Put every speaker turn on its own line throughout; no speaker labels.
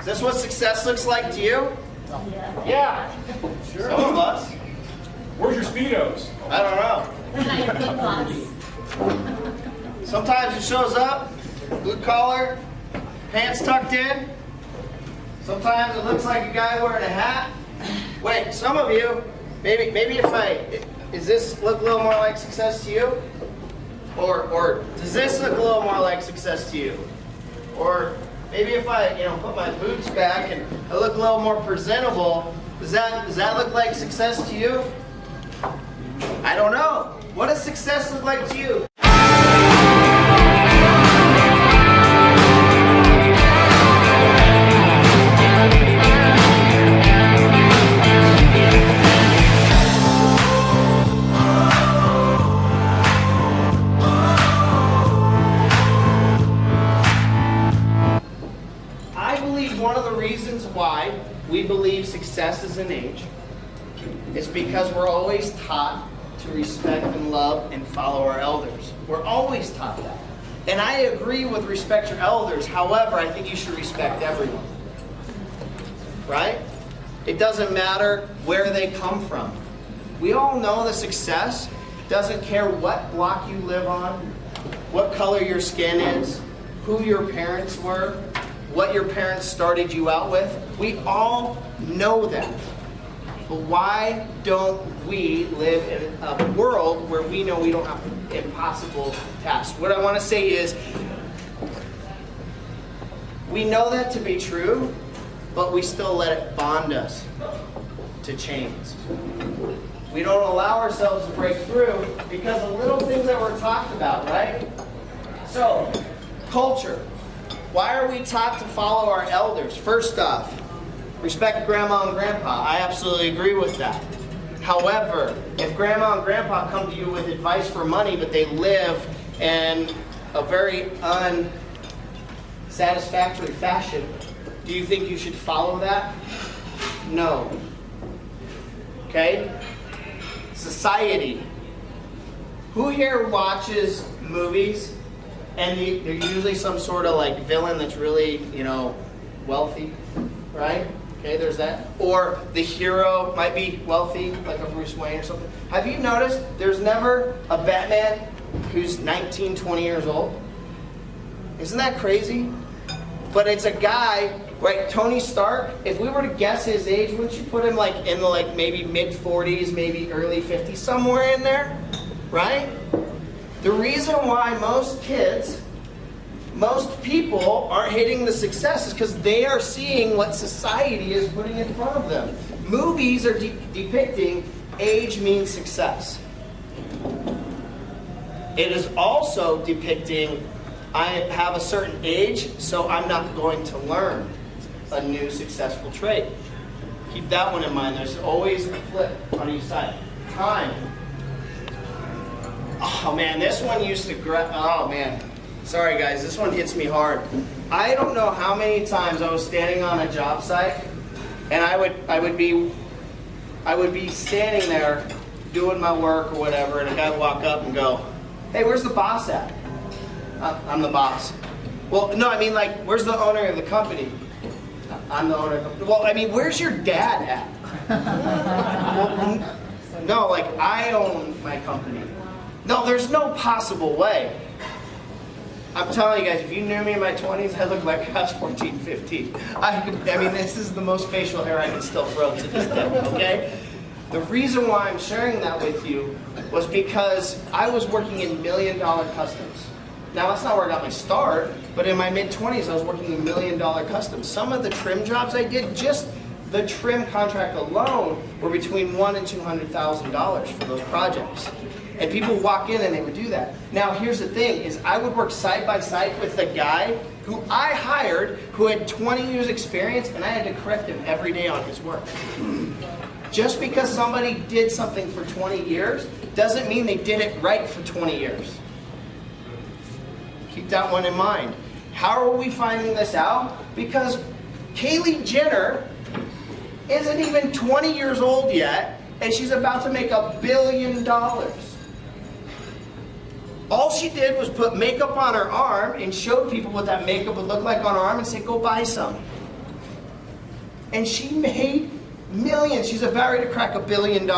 Is this what success looks like to you?
Yeah.
Yeah.
Sure.
Some of us.
Where's your Speedos?
I don't know. Sometimes it shows up, blue collar, pants tucked in. Sometimes it looks like a guy wearing a hat. Wait, some of you, maybe does this look a little more like success to you? Or does this look a little more like success to you? Or maybe if I, put my boots back and I look a little more presentable, does that look like success to you? I don't know. What does success look like to you? I believe one of the reasons why we believe success is an age is because we're always taught to respect and love and follow our elders. We're always taught that. And I agree with respect your elders. However, I think you should respect everyone. Right? It doesn't matter where they come from. We all know the success doesn't care what block you live on, what color your skin is, who your parents were, what your parents started you out with. We all know that. But why don't we live in a world where we know we don't have impossible tasks? What I want to say is, we know that to be true, but we still let it bond us to chains. We don't allow ourselves to break through because of little things that were talked about, right? So, culture. Why are we taught to follow our elders? First off, respect grandma and grandpa. I absolutely agree with that. However, if grandma and grandpa come to you with advice for money, but they live in a very unsatisfactory fashion, do you think you should follow that? No. Okay? Society. Who here watches movies and there's usually some sort of like villain that's really, wealthy, right? Okay, there's that. Or the hero might be wealthy, like a Bruce Wayne or something. Have you noticed there's never a Batman who's 19, 20 years old? Isn't that crazy? But it's a guy, right, Tony Stark, if we were to guess his age, wouldn't you put him like in the maybe mid-40s, maybe early 50s, somewhere in there, right? The reason why most people aren't hitting the success is because they are seeing what society is putting in front of them. Movies are depicting age means success. It is also depicting I have a certain age, so I'm not going to learn a new successful trade. Keep that one in mind. There's always a flip on each side. Time. Oh man, this one used to oh man. Sorry guys, this one hits me hard. I don't know how many times I was standing on a job site and I would be standing there doing my work or whatever, and a guy would walk up and go, "Hey, where's the boss at?" I'm the boss. Well, no, I mean where's the owner of the company? I'm the owner of the company. Well, I mean, where's your dad at? No, I own my company. No, there's no possible way. I'm telling you guys, if you knew me in my 20s, I look like I was 14, 15. I mean, this is the most facial hair I can still grow to this day, okay? The reason why I'm sharing that with you was because I was working in $1 million customs. Now, that's not where I got my start, but in my mid-20s, I was working in $1 million customs. Some of the trim jobs I did, just the trim contract alone, were between $100,000 and $200,000 for those projects. And people walk in and they would do that. Now, here's the thing, is I would work side by side with the guy who I hired, who had 20 years experience, and I had to correct him every day on his work. Just because somebody did something for 20 years doesn't mean they did it right for 20 years. Keep that one in mind. How are we finding this out? Because Kylie Jenner isn't even 20 years old yet, and she's about to make $1 billion. All she did was put makeup on her arm and showed people what that makeup would look like on her arm and say, "Go buy some." And she made millions. She's about ready to crack $1 billion.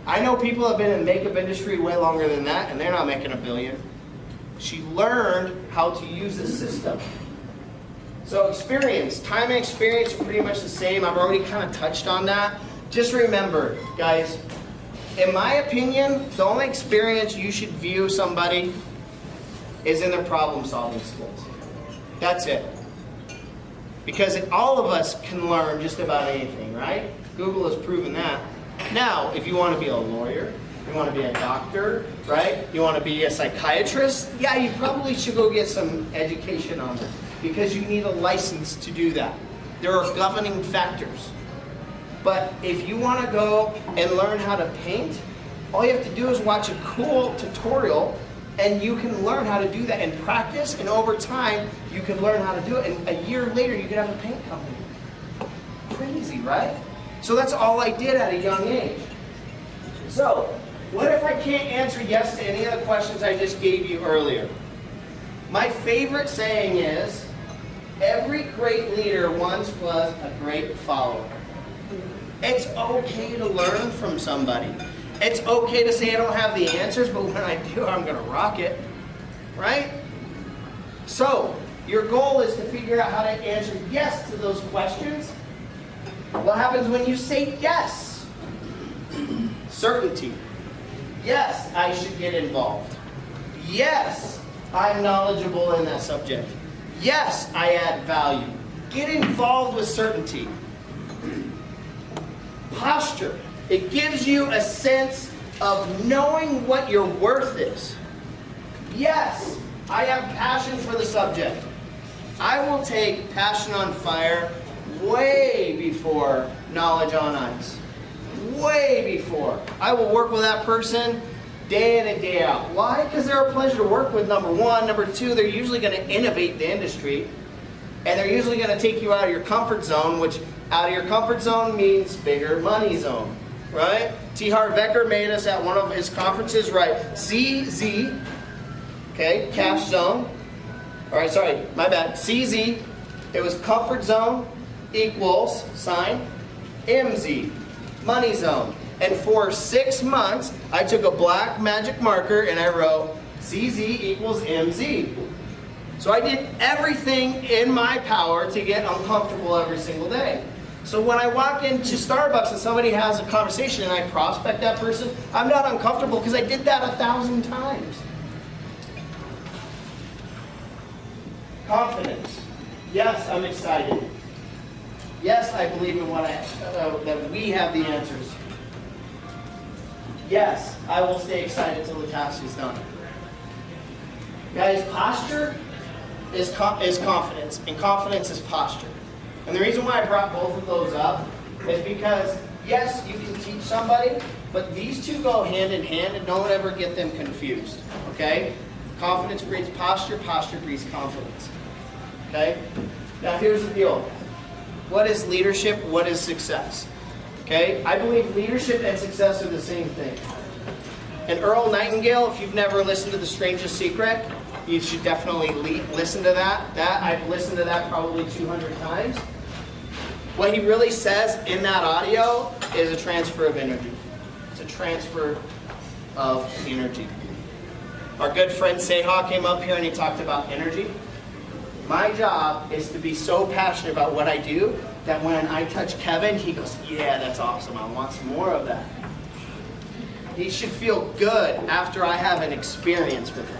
I know people have been in the makeup industry way longer than that, and they're not making $1 billion. She learned how to use the system. So experience, time and experience are pretty much the same. I've already kind of touched on that. Just remember, guys, in my opinion, the only experience you should view somebody is in their problem-solving skills. That's it. Because all of us can learn just about anything, right? Google has proven that. Now, if you want to be a lawyer, you want to be a doctor, right? You want to be a psychiatrist, yeah, you probably should go get some education on that because you need a license to do that. There are governing factors. But if you want to go and learn how to paint, all you have to do is watch a cool tutorial and you can learn how to do that and practice, and over time you can learn how to do it, and a year later you can have a paint company. Crazy, right? So that's all I did at a young age. So, what if I can't answer yes to any of the questions I just gave you earlier? My favorite saying is, every great leader once was a great follower. It's okay to learn from somebody. It's okay to say I don't have the answers, but when I do, I'm going to rock it. Right? So, your goal is to figure out how to answer yes to those questions. What happens when you say yes? Certainty. Yes, I should get involved. Yes, I'm knowledgeable in that subject. Yes, I add value. Get involved with certainty. Posture. It gives you a sense of knowing what your worth is. Yes, I have passion for the subject. I will take passion on fire way before knowledge on ice. Way before. I will work with that person day in and day out. Why? Because they're a pleasure to work with, number one. Number two, they're usually going to innovate the industry. And they're usually going to take you out of your comfort zone, which out of your comfort zone means bigger money zone. Right? T. Harv Eker made us at one of his conferences write CZ, okay, cash zone. Alright, sorry, my bad. CZ, it was comfort zone equals sign MZ, money zone. And for 6 months, I took a black magic marker and I wrote CZ equals MZ. So I did everything in my power to get uncomfortable every single day. So when I walk into Starbucks and somebody has a conversation and I prospect that person, I'm not uncomfortable because I did that 1,000 times. Confidence. Yes, I'm excited. Yes, I believe in that we have the answers. Yes, I will stay excited till the task is done. Guys, posture is confidence, and confidence is posture. And the reason why I brought both of those up is because, yes, you can teach somebody, but these two go hand in hand, and don't ever get them confused, okay? Confidence breeds posture, posture breeds confidence, okay? Now here's the deal. What is leadership? What is success? Okay? I believe leadership and success are the same thing. And Earl Nightingale, if you've never listened to The Strangest Secret, you should definitely listen to that. I've listened to that probably 200 times. What he really says in that audio is a transfer of energy. It's a transfer of energy. Our good friend Seha came up here and he talked about energy. My job is to be so passionate about what I do that when I touch Kevin, he goes, yeah, that's awesome. I want some more of that. He should feel good after I have an experience with him.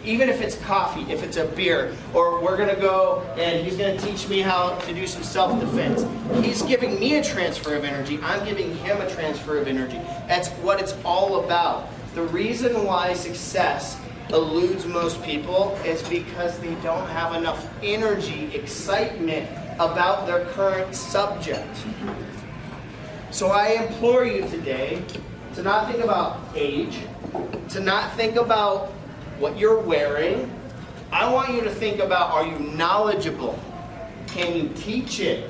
Even if it's coffee, if it's a beer, or we're going to go and he's going to teach me how to do some self-defense. He's giving me a transfer of energy. I'm giving him a transfer of energy. That's what it's all about. The reason why success eludes most people is because they don't have enough energy, excitement about their current subject. So I implore you today to not think about age, to not think about what you're wearing. I want you to think about, are you knowledgeable? Can you teach it?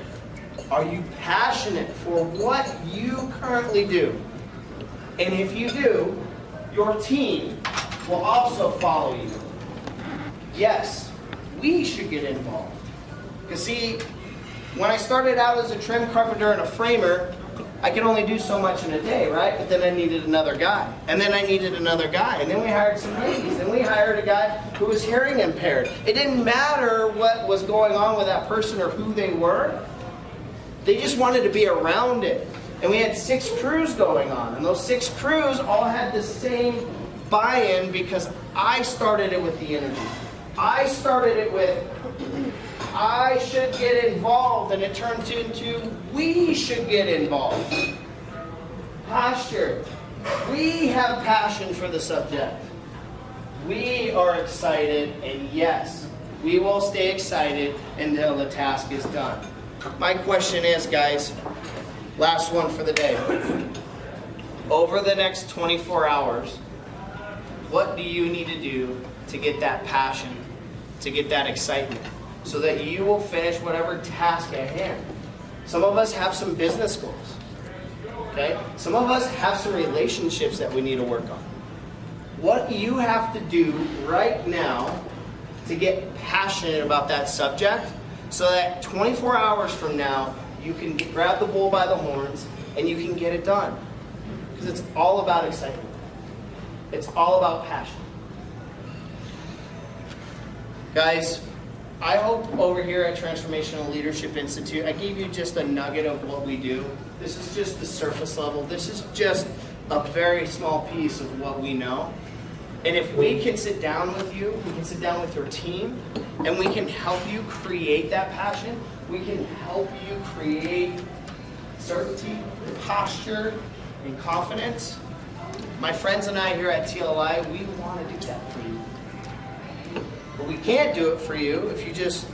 Are you passionate for what you currently do? And if you do, your team will also follow you. Yes, we should get involved. Because see, when I started out as a trim carpenter and a framer, I could only do so much in a day, right? But then I needed another guy. And then I needed another guy. And then we hired some ladies. And we hired a guy who was hearing impaired. It didn't matter what was going on with that person or who they were. They just wanted to be around it. And we had 6 crews going on. And those 6 crews all had the same buy-in because I started it with the energy. I started it with, I should get involved, and it turned into, we should get involved. Posture. We have passion for the subject. We are excited, and yes, we will stay excited until the task is done. My question is, guys, last one for the day. Over the next 24 hours, what do you need to do to get that passion, to get that excitement, so that you will finish whatever task at hand? Some of us have some business goals, okay? Some of us have some relationships that we need to work on. What you have to do right now to get passionate about that subject, so that 24 hours from now, you can grab the bull by the horns and you can get it done. Because it's all about excitement. It's all about passion. Guys, I hope over here at Transformational Leadership Institute, I gave you just a nugget of what we do. This is just the surface level. This is just a very small piece of what we know. And if we can sit down with you, we can sit down with your team, and we can help you create that passion, we can help you create certainty, posture, and confidence. My friends and I here at TLI, we want to do that for you. But we can't do it for you if you just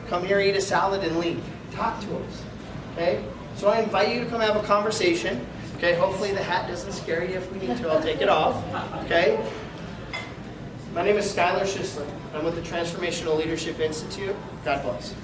come here, eat a salad, and leave. Talk to us, okay? So I invite you to come have a conversation, okay? Hopefully the hat doesn't scare you. If we need to, I'll take it off, okay? My name is Skyler. I'm with the Transformational Leadership Institute. God bless.